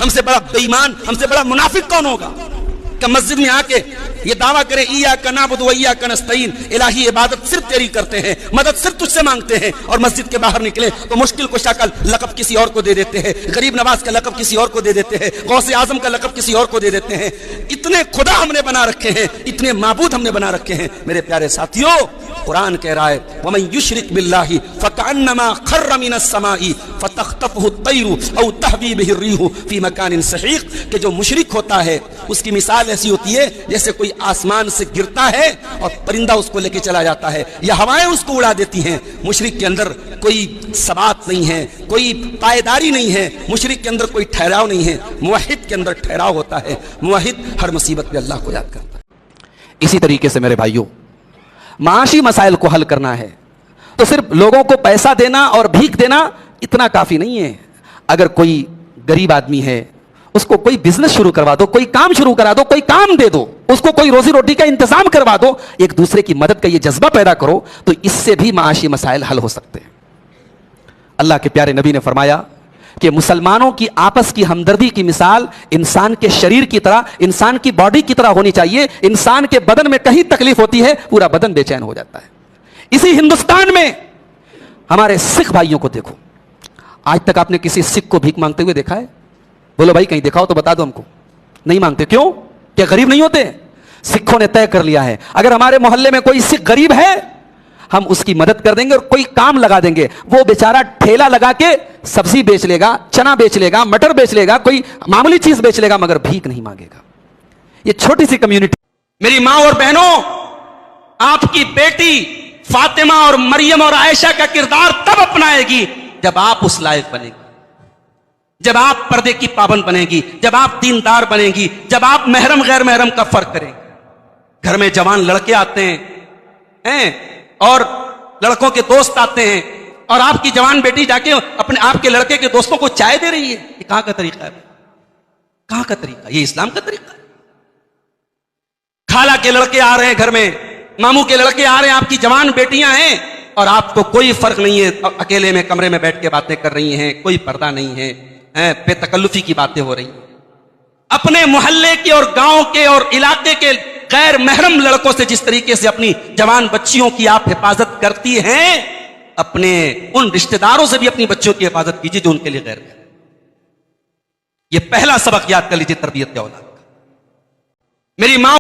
हमसे बड़ा बेईमान, हमसे बड़ा मुनाफिक कौन होगा कि मस्जिद में आके ये दावा करे इय्याका नअबुदु व इय्याका नस्तईन, इलाही इबादत सिर्फ तेरी करते हैं, मदद सिर्फ तुझसे मांगते हैं, और मस्जिद के बाहर निकले तो मुश्किल कुशा का लक़ब किसी और को दे देते हैं, गरीब नवाज का लक़ब किसी और को दे देते हैं, गौसे आजम का लक़ब किसी और को दे देते हैं। इतने खुदा हमने बना रखे हैं, इतने माबूद हमने बना रखे हैं। मेरे प्यारे साथियों, कुरान कह रहा है वमन युशरिक बिल्लाहि फकअन्नमा खर्र मिनस समाई फतख्तफहु तैरु औ तहवी बिहि रिहु फी मकानिन सहीक, कि जो मुशरिक होता है उसकी मिसाल ऐसी होती है जैसे कोई आसमान से गिरता है और परिंदा उसको लेके चला जाता है, या हवाएं उसको उड़ा देती हैं। मुशरिक के अंदर कोई सबात नहीं है, कोई पायदारी नहीं है, मुशरिक के अंदर कोई ठहराव नहीं है। मुवहिद के अंदर ठहराव होता है, मुवहिद हर मुसीबत पे अल्लाह को याद करता है। इसी तरीके से मेरे भाइयों, माशी मसाइल को हल करना है तो सिर्फ लोगों को पैसा देना और भीख देना इतना काफी नहीं है। अगर कोई गरीब आदमी है उसको कोई बिजनेस शुरू करवा दो, कोई काम शुरू करा दो, कोई काम दे दो, उसको कोई रोजी रोटी का इंतजाम करवा दो, एक दूसरे की मदद का ये जज्बा पैदा करो, तो इससे भी माशी मसाइल हल हो सकते हैं। अल्लाह के प्यारे नबी ने फरमाया कि मुसलमानों की आपस की हमदर्दी की मिसाल इंसान के शरीर की तरह, इंसान की बॉडी की तरह होनी चाहिए। इंसान के बदन में कहीं तकलीफ होती है, पूरा बदन बेचैन हो जाता है। इसी हिंदुस्तान में हमारे सिख भाइयों को देखो, आज तक आपने किसी सिख को भीख मांगते हुए देखा है? बोलो भाई, कहीं देखा हो तो बता दो हमको। नहीं मांगते, क्यों? क्या गरीब नहीं होते? सिखों ने तय कर लिया है अगर हमारे मोहल्ले में कोई सिख गरीब है, हम उसकी मदद कर देंगे और कोई काम लगा देंगे। वो बेचारा ठेला लगा के सब्जी बेच लेगा, चना बेच लेगा, मटर बेच लेगा, कोई मामूली चीज बेच लेगा, मगर भीख नहीं मांगेगा। ये छोटी सी कम्युनिटी। मेरी मां और बहनों, आपकी बेटी फातिमा और मरियम और आयशा का किरदार तब अपनाएगी जब आप उस लायक बनेगी, जब आप पर्दे की पाबंद बनेगी, जब आप दीनदार बनेगी, जब आप महरम गैर महरम का फर्क करेंगे। घर में जवान लड़के आते हैं और लड़कों के दोस्त आते हैं, और आपकी जवान बेटी जाके अपने आपके लड़के के दोस्तों को चाय दे रही है। ये कहां का तरीका है? कहां का तरीका? ये इस्लाम का तरीका है? खाला के लड़के आ रहे हैं घर में, मामू के लड़के आ रहे हैं, आपकी जवान बेटियां हैं, और आपको कोई फर्क नहीं है, अकेले में कमरे में बैठ के बातें कर रही हैं, कोई पर्दा नहीं है, बेतकल्लुफी की बातें हो रही हैं। अपने मोहल्ले के और गांव के और इलाके के गैर महरम लड़कों से जिस तरीके से अपनी जवान बच्चियों की आप हिफाजत करती हैं, अपने उन रिश्तेदारों से भी अपनी बच्चियों की हिफाजत कीजिए जो उनके लिए गैर महरम। ये पहला सबक याद कर लीजिए तरबियत के औलाद का। मेरी मां